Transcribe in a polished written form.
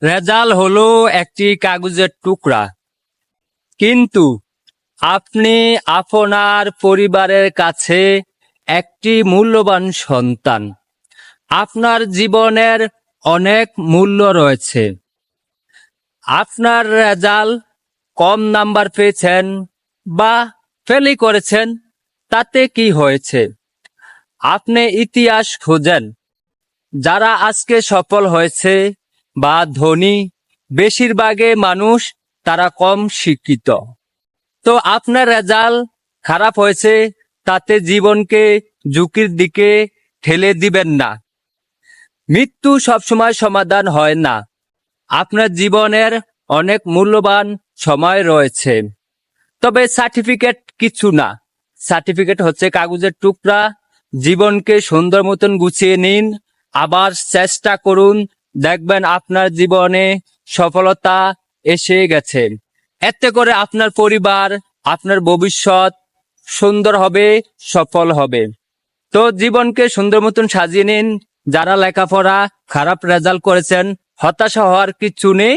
Result হলো একটি কাগজের টুকরা, কিন্তু আপনি আপনার পরিবারের কাছে একটি মূল্যবান সন্তান। আপনার জীবনের অনেক মূল্য রয়েছে। আপনার রেজাল্ট কম নাম্বার পেয়েছেন বা ফেলই করেছেন, তাতে কি হয়েছে? আপনি ইতিহাস খোঁজেন, যারা আজকে সফল হয়েছে বা ধনী, বেশিরভাগই মানুষ তারা কম শিক্ষিত। তো আপনার রেজাল্ট খারাপ হয়েছে, তাতে জীবনকে ঝুঁকির দিকে ঠেলে দিবেন না। মৃত্যু সবসময় সমাধান হয় না। আপনার জীবনের অনেক মূল্যবান সময় রয়েছে। তবে সার্টিফিকেট কিছু না। সার্টিফিকেট হচ্ছে কাগজের টুকরা। জীবনকে সুন্দর মতন গুছিয়ে নিন, আবার চেষ্টা করুন, দেখবেন আপনার জীবনে সফলতা এসে গেছে। এতে করে আপনার পরিবার, আপনার ভবিষ্যৎ সুন্দর হবে, সফল হবে। তো জীবনকে সুন্দর মতন সাজিয়ে নিন। যারা লেখাপড়া খারাপ রেজাল্ট করেছেন, হতাশা হওয়ার কিছু নেই।